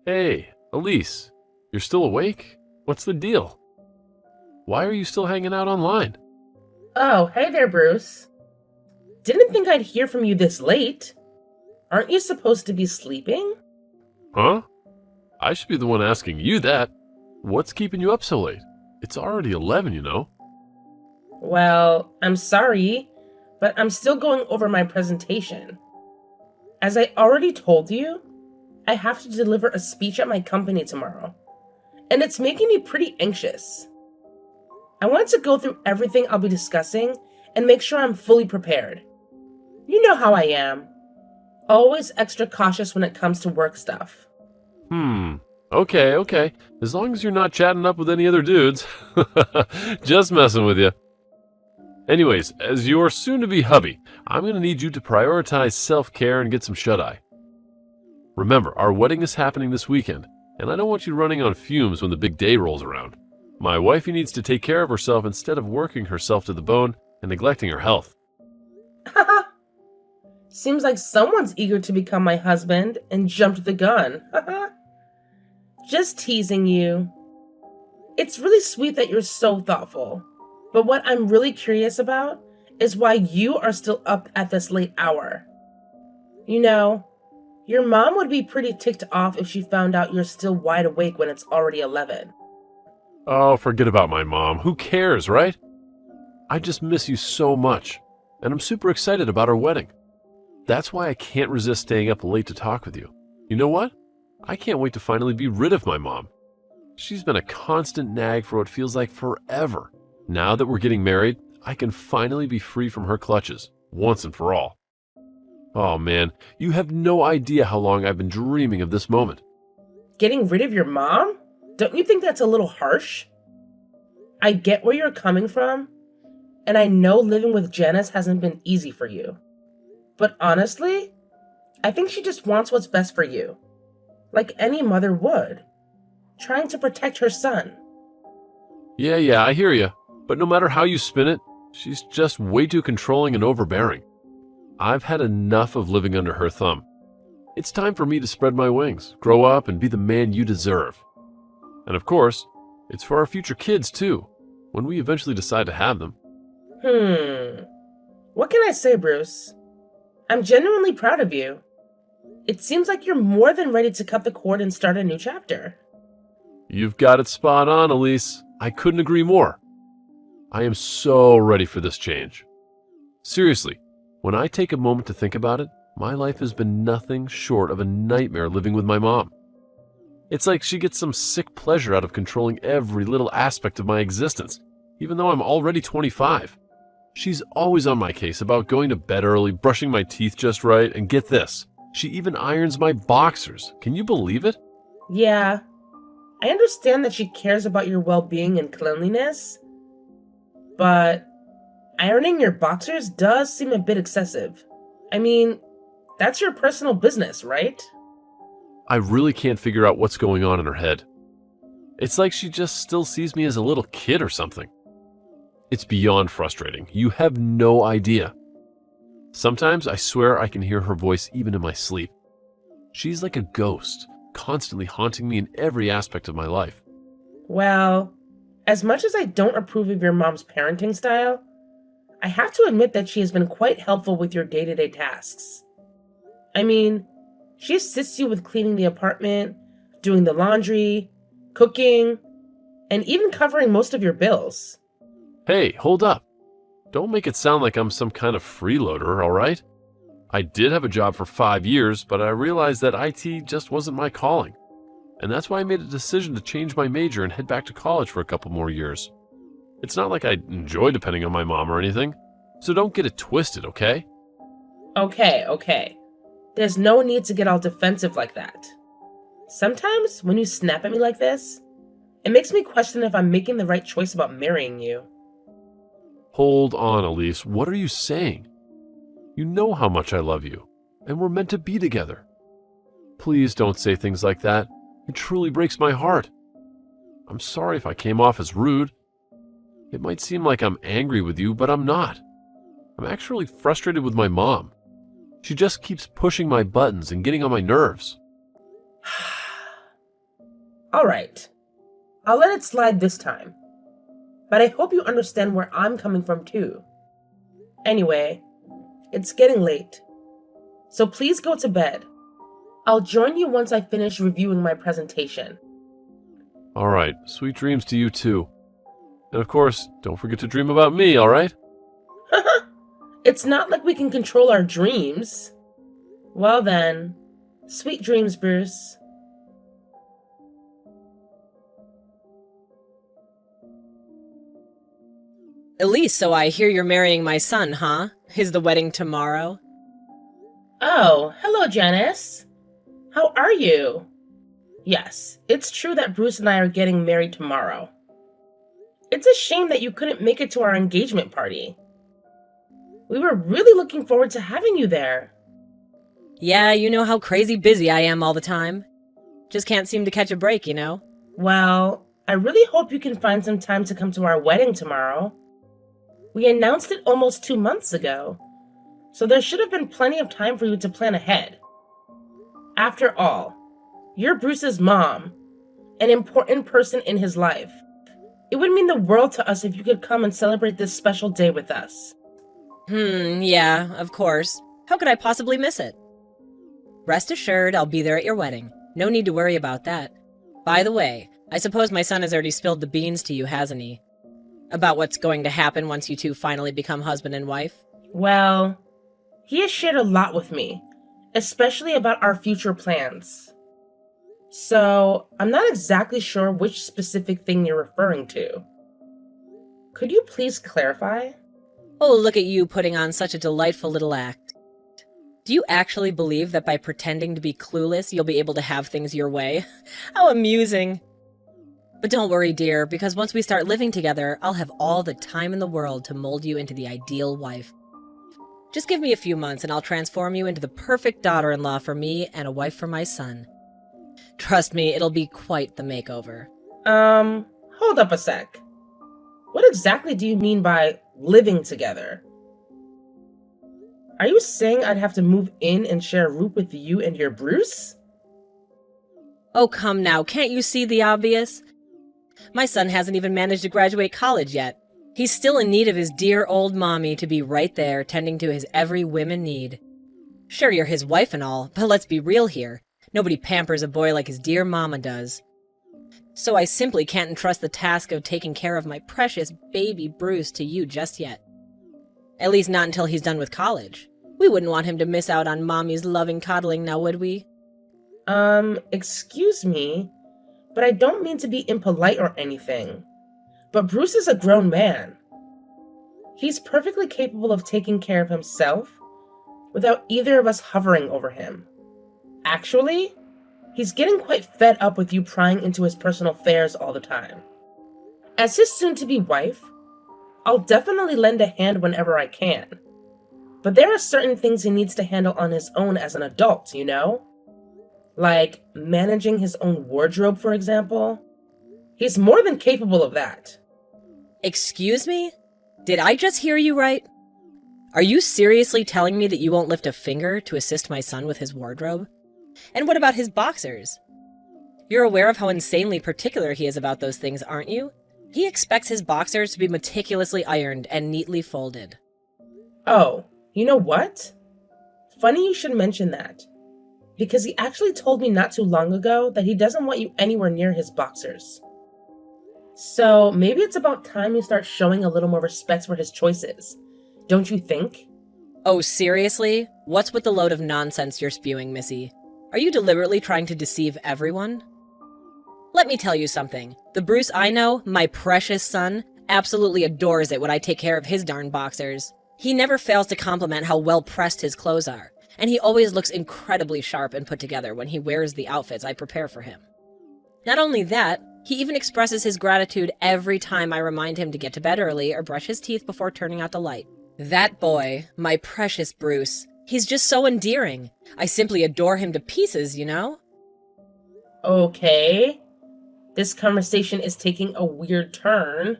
Hey, Elise, you're still awake? What's the deal? Why are you still hanging out online? Oh, hey there, Bruce. Didn't think I'd hear from you this late. Aren't you supposed to be sleeping? Huh? I should be the one asking you that. What's keeping you up so late? It's already 11, you know. Well, I'm sorry, but I'm still going over my presentation. As I already told you, I have to deliver a speech at my company tomorrow, and it's making me pretty anxious. I wanted to go through everything I'll be discussing and make sure I'm fully prepared. You know how I am. Always extra cautious when it comes to work stuff. Okay. As long as you're not chatting up with any other dudes. Just messing with you. Anyways, as your soon-to-be hubby, I'm going to need you to prioritize self-care and get some shut-eye. Remember, our wedding is happening this weekend, and I don't want you running on fumes when the big day rolls around. My wifey needs to take care of herself instead of working herself to the bone and neglecting her health. Seems like someone's eager to become my husband and jumped the gun. Just teasing you. It's really sweet that you're so thoughtful. But what I'm really curious about is why you are still up at this late hour. You know, your mom would be pretty ticked off if she found out you're still wide awake when it's already 11. Oh, forget about my mom. Who cares, right? I just miss you so much, and I'm super excited about our wedding. That's why I can't resist staying up late to talk with you. You know what? I can't wait to finally be rid of my mom. She's been a constant nag for what feels like forever. Now that we're getting married, I can finally be free from her clutches, once and for all. Oh man, you have no idea how long I've been dreaming of this moment. Getting rid of your mom? Don't you think that's a little harsh? I get where you're coming from, and I know living with Janice hasn't been easy for you. But honestly, I think she just wants what's best for you. Like any mother would. Trying to protect her son. Yeah, I hear you. But no matter how you spin it, she's just way too controlling and overbearing. I've had enough of living under her thumb. It's time for me to spread my wings, grow up, and be the man you deserve. And of course, it's for our future kids too, when we eventually decide to have them. What can I say, Bruce? I'm genuinely proud of you. It seems like you're more than ready to cut the cord and start a new chapter. You've got it spot on, Elise. I couldn't agree more. I am so ready for this change. Seriously, when I take a moment to think about it, my life has been nothing short of a nightmare living with my mom. It's like she gets some sick pleasure out of controlling every little aspect of my existence, even though I'm already 25. She's always on my case about going to bed early, brushing my teeth just right, and get this, she even irons my boxers. Can you believe it? Yeah, I understand that she cares about your well-being and cleanliness, but ironing your boxers does seem a bit excessive. I mean, that's your personal business, right? I really can't figure out what's going on in her head. It's like she just still sees me as a little kid or something. It's beyond frustrating. You have no idea. Sometimes I swear I can hear her voice even in my sleep. She's like a ghost, constantly haunting me in every aspect of my life. Well, as much as I don't approve of your mom's parenting style, I have to admit that she has been quite helpful with your day-to-day tasks. I mean, she assists you with cleaning the apartment, doing the laundry, cooking, and even covering most of your bills. Hey, hold up. Don't make it sound like I'm some kind of freeloader, all right? I did have a job for 5 years, but I realized that IT just wasn't my calling. And that's why I made a decision to change my major and head back to college for a couple more years. It's not like I enjoy depending on my mom or anything, so don't get it twisted, okay? Okay. There's no need to get all defensive like that. Sometimes, when you snap at me like this, it makes me question if I'm making the right choice about marrying you. Hold on, Elise. What are you saying? You know how much I love you, and we're meant to be together. Please don't say things like that. It truly breaks my heart. I'm sorry if I came off as rude. It might seem like I'm angry with you, but I'm not. I'm actually frustrated with my mom. She just keeps pushing my buttons and getting on my nerves. Alright, I'll let it slide this time. But I hope you understand where I'm coming from too. Anyway, it's getting late. So please go to bed. I'll join you once I finish reviewing my presentation. All right, sweet dreams to you too. And of course, don't forget to dream about me, all right? It's not like we can control our dreams. Well then, sweet dreams, Bruce. Elise, so I hear you're marrying my son, huh? Is the wedding tomorrow? Oh, hello, Janice. How are you? Yes, it's true that Bruce and I are getting married tomorrow. It's a shame that you couldn't make it to our engagement party. We were really looking forward to having you there. Yeah, you know how crazy busy I am all the time. Just can't seem to catch a break, you know? Well, I really hope you can find some time to come to our wedding tomorrow. We announced it almost 2 months ago, so there should have been plenty of time for you to plan ahead. After all, you're Bruce's mom, an important person in his life. It would mean the world to us if you could come and celebrate this special day with us. Yeah, of course. How could I possibly miss it? Rest assured, I'll be there at your wedding. No need to worry about that. By the way, I suppose my son has already spilled the beans to you, hasn't he? About what's going to happen once you two finally become husband and wife? Well, he has shared a lot with me, especially about our future plans. So, I'm not exactly sure which specific thing you're referring to. Could you please clarify? Oh, look at you putting on such a delightful little act. Do you actually believe that by pretending to be clueless, you'll be able to have things your way? How amusing. But don't worry, dear, because once we start living together, I'll have all the time in the world to mold you into the ideal wife. Just give me a few months and I'll transform you into the perfect daughter-in-law for me and a wife for my son. Trust me, it'll be quite the makeover. Hold up a sec. What exactly do you mean by living together? Are you saying I'd have to move in and share a room with you and your Bruce? Oh, come now, can't you see the obvious? My son hasn't even managed to graduate college yet. He's still in need of his dear old mommy to be right there, tending to his every whim and need. Sure, you're his wife and all, but let's be real here. Nobody pampers a boy like his dear mama does. So I simply can't entrust the task of taking care of my precious baby Bruce to you just yet. At least not until he's done with college. We wouldn't want him to miss out on mommy's loving coddling, now would we? Excuse me, but I don't mean to be impolite or anything. But Bruce is a grown man. He's perfectly capable of taking care of himself without either of us hovering over him. Actually, he's getting quite fed up with you prying into his personal affairs all the time. As his soon-to-be wife, I'll definitely lend a hand whenever I can. But there are certain things he needs to handle on his own as an adult, you know? Like managing his own wardrobe, for example. He's more than capable of that. Excuse me? Did I just hear you right? Are you seriously telling me that you won't lift a finger to assist my son with his wardrobe? And what about his boxers? You're aware of how insanely particular he is about those things, aren't you? He expects his boxers to be meticulously ironed and neatly folded. Oh, you know what? Funny you should mention that. Because he actually told me not too long ago that he doesn't want you anywhere near his boxers. So maybe it's about time you start showing a little more respect for his choices. Don't you think? Oh, seriously? What's with the load of nonsense you're spewing, Missy? Are you deliberately trying to deceive everyone? Let me tell you something. The Bruce I know, my precious son, absolutely adores it when I take care of his darn boxers. He never fails to compliment how well pressed his clothes are, and he always looks incredibly sharp and put together when he wears the outfits I prepare for him. Not only that, he even expresses his gratitude every time I remind him to get to bed early or brush his teeth before turning out the light. That boy, my precious Bruce, he's just so endearing. I simply adore him to pieces, you know? Okay. This conversation is taking a weird turn.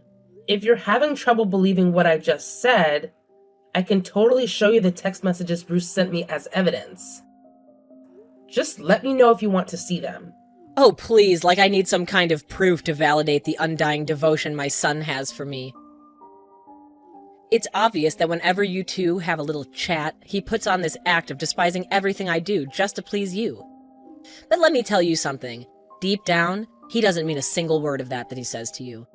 If you're having trouble believing what I just said, I can totally show you the text messages Bruce sent me as evidence. Just let me know if you want to see them. Oh, please, like I need some kind of proof to validate the undying devotion my son has for me. It's obvious that whenever you two have a little chat, he puts on this act of despising everything I do just to please you. But let me tell you something. Deep down, he doesn't mean a single word of that he says to you.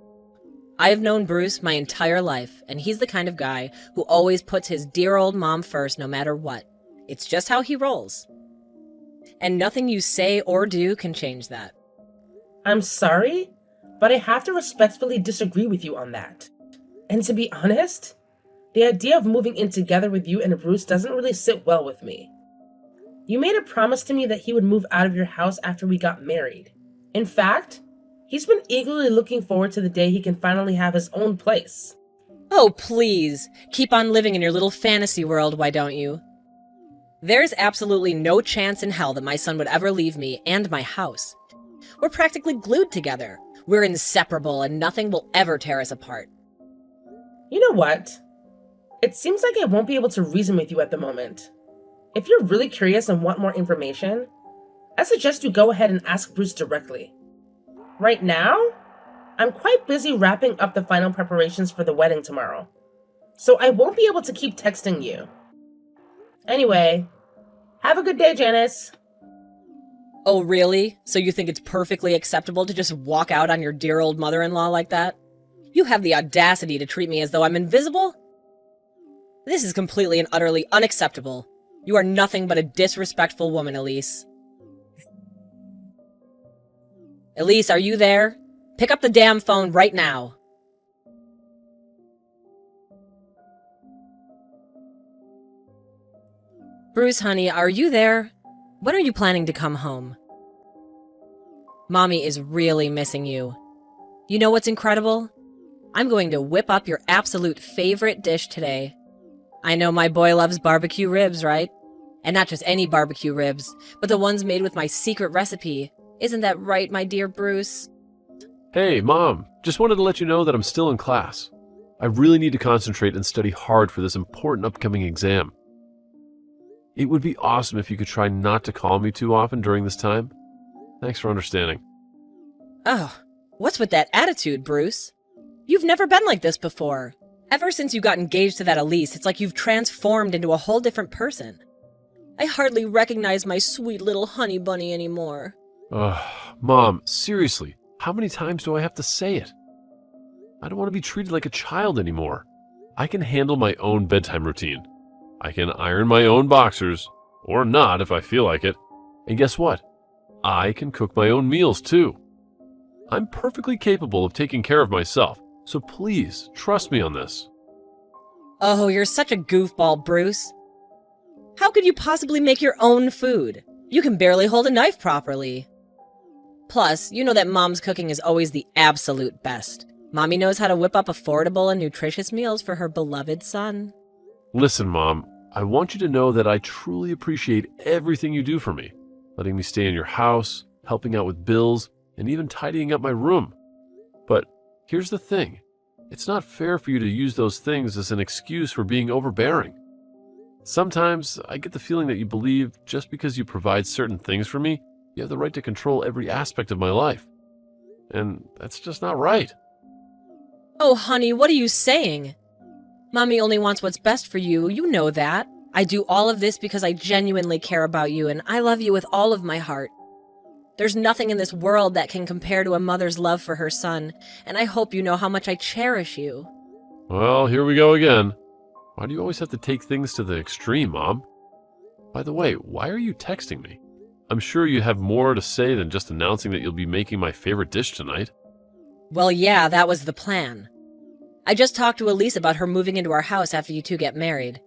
I have known Bruce my entire life, and he's the kind of guy who always puts his dear old mom first no matter what. It's just how he rolls. And nothing you say or do can change that. I'm sorry, but I have to respectfully disagree with you on that. And to be honest, the idea of moving in together with you and Bruce doesn't really sit well with me. You made a promise to me that he would move out of your house after we got married. In fact, he's been eagerly looking forward to the day he can finally have his own place. Oh, please, keep on living in your little fantasy world, why don't you? There's absolutely no chance in hell that my son would ever leave me and my house. We're practically glued together. We're inseparable and nothing will ever tear us apart. You know what? It seems like I won't be able to reason with you at the moment. If you're really curious and want more information, I suggest you go ahead and ask Bruce directly. Right now, I'm quite busy wrapping up the final preparations for the wedding tomorrow, so I won't be able to keep texting you. Anyway, have a good day, Janice. Oh, really? So you think it's perfectly acceptable to just walk out on your dear old mother-in-law like that? You have the audacity to treat me as though I'm invisible? This is completely and utterly unacceptable. You are nothing but a disrespectful woman, Elise. Elise, are you there? Pick up the damn phone right now. Bruce, honey, are you there? When are you planning to come home? Mommy is really missing you. You know what's incredible? I'm going to whip up your absolute favorite dish today. I know my boy loves barbecue ribs, right? And not just any barbecue ribs, but the ones made with my secret recipe. Isn't that right, my dear Bruce? Hey, Mom, just wanted to let you know that I'm still in class. I really need to concentrate and study hard for this important upcoming exam. It would be awesome if you could try not to call me too often during this time. Thanks for understanding. Oh, what's with that attitude, Bruce? You've never been like this before. Ever since you got engaged to that Elise, it's like you've transformed into a whole different person. I hardly recognize my sweet little honey bunny anymore. Mom, seriously, how many times do I have to say it? I don't want to be treated like a child anymore. I can handle my own bedtime routine. I can iron my own boxers, or not if I feel like it. And guess what? I can cook my own meals too. I'm perfectly capable of taking care of myself, so please trust me on this. Oh, you're such a goofball, Bruce. How could you possibly make your own food? You can barely hold a knife properly. Plus, you know that Mom's cooking is always the absolute best. Mommy knows how to whip up affordable and nutritious meals for her beloved son. Listen, Mom, I want you to know that I truly appreciate everything you do for me, letting me stay in your house, helping out with bills, and even tidying up my room. But here's the thing. It's not fair for you to use those things as an excuse for being overbearing. Sometimes I get the feeling that you believe just because you provide certain things for me, you have the right to control every aspect of my life. And that's just not right. Oh, honey, what are you saying? Mommy only wants what's best for you, you know that. I do all of this because I genuinely care about you and I love you with all of my heart. There's nothing in this world that can compare to a mother's love for her son, and I hope you know how much I cherish you. Well, here we go again. Why do you always have to take things to the extreme, Mom? By the way, why are you texting me? I'm sure you have more to say than just announcing that you'll be making my favorite dish tonight. Well, yeah, that was the plan. I just talked to Elise about her moving into our house after you two get married.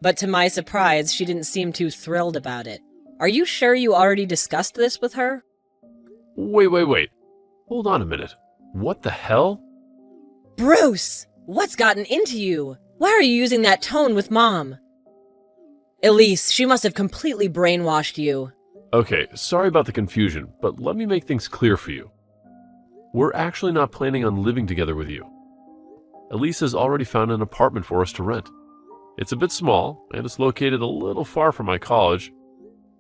But to my surprise, she didn't seem too thrilled about it. Are you sure you already discussed this with her? Wait. Hold on a minute. What the hell? Bruce! What's gotten into you? Why are you using that tone with Mom? Elise, she must have completely brainwashed you. Okay, sorry about the confusion, but let me make things clear for you. We're actually not planning on living together with you. Elise has already found an apartment for us to rent. It's a bit small, and it's located a little far from my college,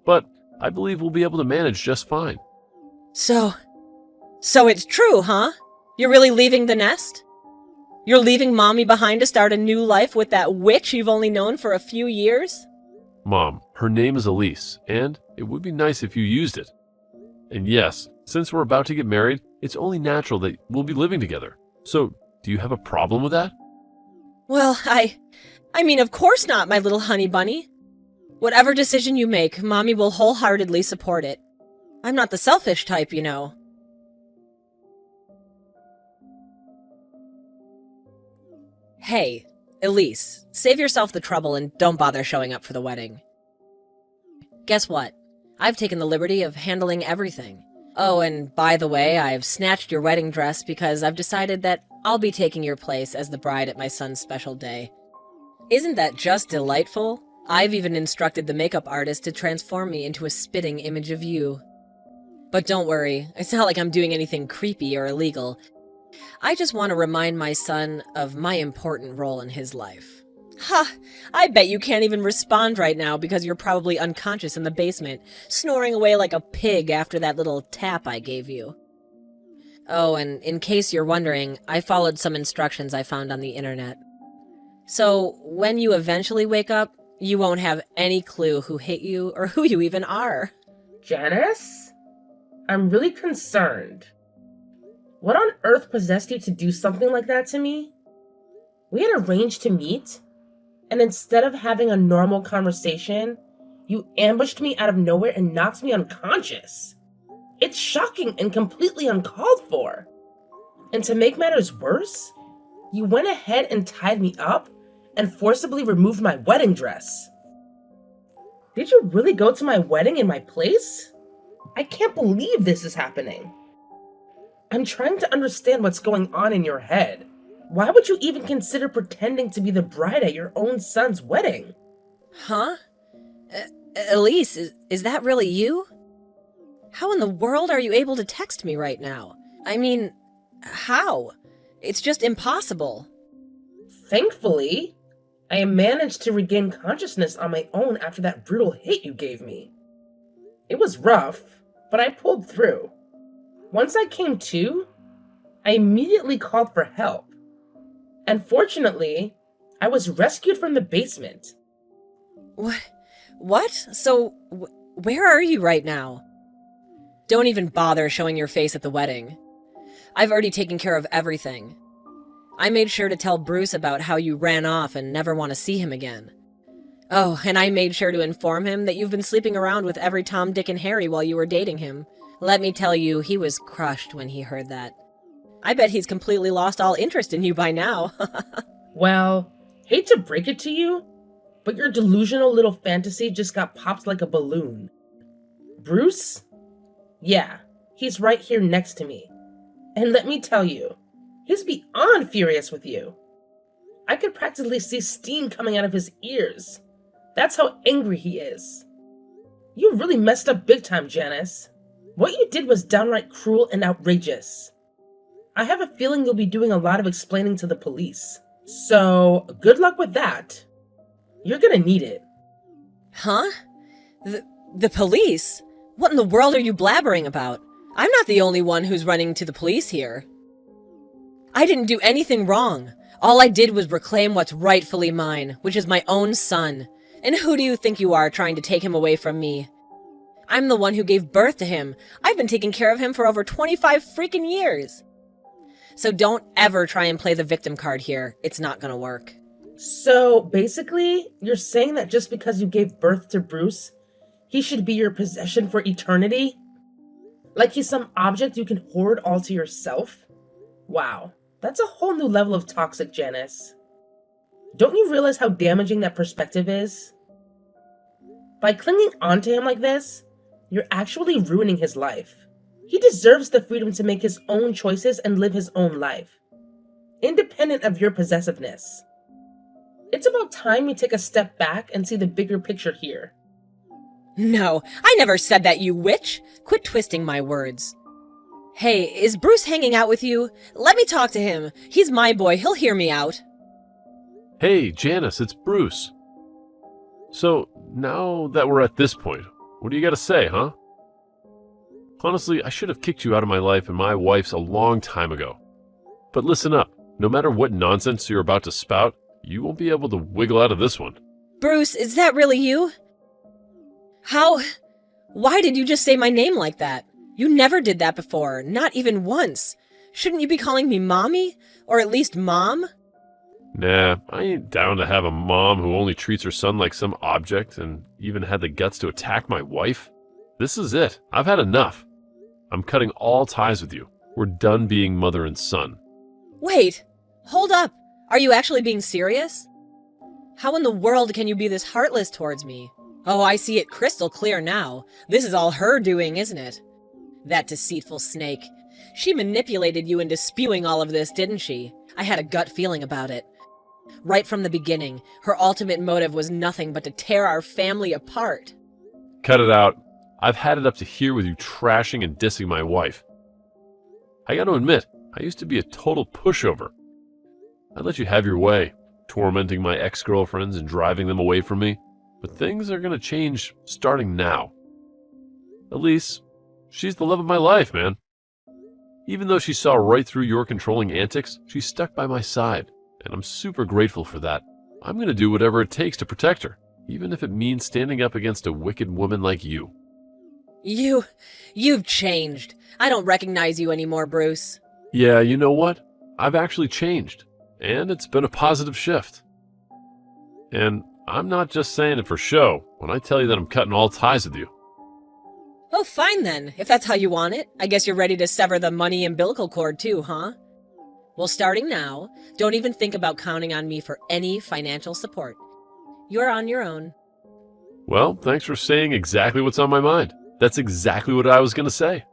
but I believe we'll be able to manage just fine. So it's true, huh? You're really leaving the nest? You're leaving Mommy behind to start a new life with that witch you've only known for a few years? Mom, her name is Elise, and it would be nice if you used it. And yes, since we're about to get married, it's only natural that we'll be living together. So, do you have a problem with that? Well, I mean, of course not, my little honey bunny. Whatever decision you make, Mommy will wholeheartedly support it. I'm not the selfish type, you know. Hey, Elise, save yourself the trouble and don't bother showing up for the wedding. Guess what? I've taken the liberty of handling everything. Oh, and by the way, I've snatched your wedding dress because I've decided that I'll be taking your place as the bride at my son's special day. Isn't that just delightful? I've even instructed the makeup artist to transform me into a spitting image of you. But don't worry, it's not like I'm doing anything creepy or illegal. I just want to remind my son of my important role in his life. Ha! I bet you can't even respond right now because you're probably unconscious in the basement, snoring away like a pig after that little tap I gave you. Oh, and in case you're wondering, I followed some instructions I found on the internet. So, when you eventually wake up, you won't have any clue who hit you or who you even are. Janice? I'm really concerned. What on earth possessed you to do something like that to me? We had arranged to meet, and instead of having a normal conversation, you ambushed me out of nowhere and knocked me unconscious. It's shocking and completely uncalled for. And to make matters worse, you went ahead and tied me up and forcibly removed my wedding dress. Did you really go to my wedding in my place? I can't believe this is happening. I'm trying to understand what's going on in your head. Why would you even consider pretending to be the bride at your own son's wedding? Huh? Elise, is that really you? How in the world are you able to text me right now? I mean, how? It's just impossible. Thankfully, I managed to regain consciousness on my own after that brutal hit you gave me. It was rough, but I pulled through. Once I came to, I immediately called for help. And fortunately, I was rescued from the basement. What? So, where are you right now? Don't even bother showing your face at the wedding. I've already taken care of everything. I made sure to tell Bruce about how you ran off and never want to see him again. Oh, and I made sure to inform him that you've been sleeping around with every Tom, Dick, and Harry while you were dating him. Let me tell you, he was crushed when he heard that. I bet he's completely lost all interest in you by now. Well, hate to break it to you, but your delusional little fantasy just got popped like a balloon. Bruce? Yeah, he's right here next to me. And let me tell you, he's beyond furious with you. I could practically see steam coming out of his ears. That's how angry he is. You really messed up big time, Janice. What you did was downright cruel and outrageous. I have a feeling you'll be doing a lot of explaining to the police. So, good luck with that. You're gonna need it. Huh? The police? What in the world are you blabbering about? I'm not the only one who's running to the police here. I didn't do anything wrong. All I did was reclaim what's rightfully mine, which is my own son. And who do you think you are trying to take him away from me? I'm the one who gave birth to him. I've been taking care of him for over 25 freaking years. So don't ever try and play the victim card here. It's not gonna work. So, basically, you're saying that just because you gave birth to Bruce, he should be your possession for eternity? Like he's some object you can hoard all to yourself? Wow, that's a whole new level of toxic, Janice. Don't you realize how damaging that perspective is? By clinging onto him like this, you're actually ruining his life. He deserves the freedom to make his own choices and live his own life, independent of your possessiveness. It's about time we take a step back and see the bigger picture here. No, I never said that, you witch! Quit twisting my words. Hey, is Bruce hanging out with you? Let me talk to him. He's my boy, he'll hear me out. Hey, Janice, it's Bruce. So, now that we're at this point, what do you got to say, huh? Honestly, I should have kicked you out of my life and my wife's a long time ago. But listen up, no matter what nonsense you're about to spout, you won't be able to wiggle out of this one. Bruce, is that really you? Why did you just say my name like that? You never did that before, not even once. Shouldn't you be calling me Mommy? Or at least Mom? Nah, I ain't down to have a mom who only treats her son like some object and even had the guts to attack my wife. This is it. I've had enough. I'm cutting all ties with you. We're done being mother and son. Wait, hold up. Are you actually being serious? How in the world can you be this heartless towards me? Oh, I see it crystal clear now. This is all her doing, isn't it? That deceitful snake. She manipulated you into spewing all of this, didn't she? I had a gut feeling about it. Right from the beginning, her ultimate motive was nothing but to tear our family apart. Cut it out. I've had it up to here with you trashing and dissing my wife. I gotta admit, I used to be a total pushover. I'd let you have your way, tormenting my ex-girlfriends and driving them away from me. But things are gonna change starting now. Elise, she's the love of my life, man. Even though she saw right through your controlling antics, she stuck by my side, and I'm super grateful for that. I'm gonna do whatever it takes to protect her, even if it means standing up against a wicked woman like you. You've changed. I don't recognize you anymore, Bruce. Yeah, you know what? I've actually changed, and it's been a positive shift. And I'm not just saying it for show when I tell you that I'm cutting all ties with you. Oh, fine then. If that's how you want it. I guess you're ready to sever the money umbilical cord too, huh? Well, starting now, don't even think about counting on me for any financial support. You're on your own. Well, thanks for saying exactly what's on my mind. That's exactly what I was going to say.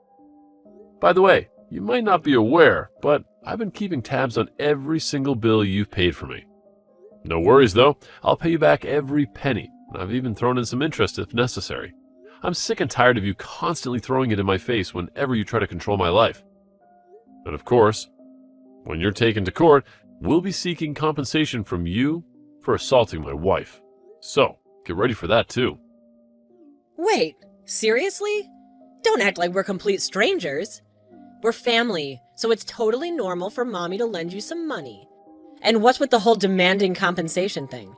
By the way, you might not be aware, but I've been keeping tabs on every single bill you've paid for me. No worries, though. I'll pay you back every penny, and I've even thrown in some interest if necessary. I'm sick and tired of you constantly throwing it in my face whenever you try to control my life. And of course, when you're taken to court, we'll be seeking compensation from you for assaulting my wife. So, get ready for that, too. Wait, seriously? Don't act like we're complete strangers. We're family, so it's totally normal for Mommy to lend you some money. And what's with the whole demanding compensation thing?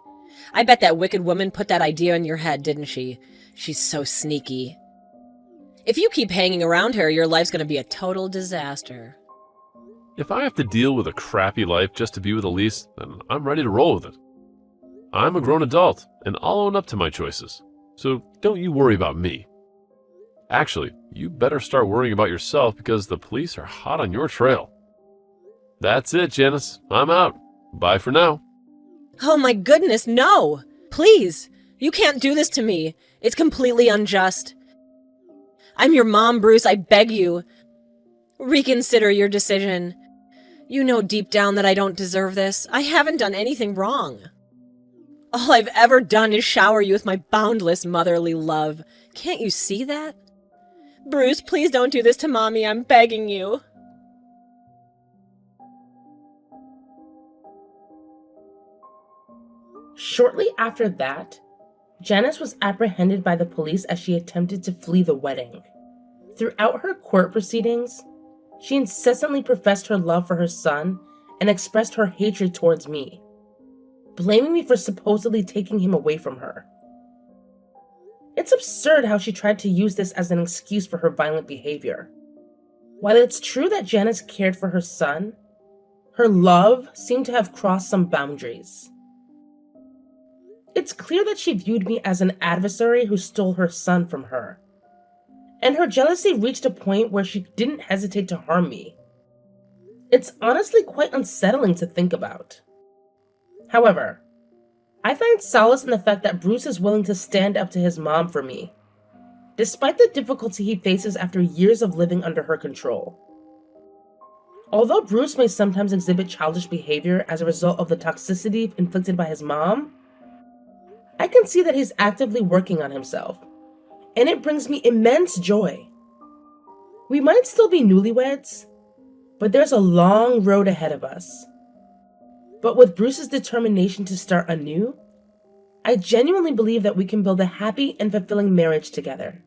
I bet that wicked woman put that idea in your head, didn't she? She's so sneaky. If you keep hanging around her, your life's gonna be a total disaster. If I have to deal with a crappy life just to be with Elise, then I'm ready to roll with it. I'm a grown adult, and I'll own up to my choices. So don't you worry about me. Actually, you better start worrying about yourself because the police are hot on your trail. That's it, Janice. I'm out. Bye for now. Oh my goodness, no! Please! You can't do this to me. It's completely unjust. I'm your mom, Bruce. I beg you. Reconsider your decision. You know deep down that I don't deserve this. I haven't done anything wrong. All I've ever done is shower you with my boundless motherly love. Can't you see that? Bruce, please don't do this to Mommy. I'm begging you. Shortly after that, Janice was apprehended by the police as she attempted to flee the wedding. Throughout her court proceedings, she incessantly professed her love for her son and expressed her hatred towards me, blaming me for supposedly taking him away from her. It's absurd how she tried to use this as an excuse for her violent behavior. While it's true that Janice cared for her son, her love seemed to have crossed some boundaries. It's clear that she viewed me as an adversary who stole her son from her, and her jealousy reached a point where she didn't hesitate to harm me. It's honestly quite unsettling to think about. However, I find solace in the fact that Bruce is willing to stand up to his mom for me, despite the difficulty he faces after years of living under her control. Although Bruce may sometimes exhibit childish behavior as a result of the toxicity inflicted by his mom, I can see that he's actively working on himself, and it brings me immense joy. We might still be newlyweds, but there's a long road ahead of us. But with Bruce's determination to start anew, I genuinely believe that we can build a happy and fulfilling marriage together.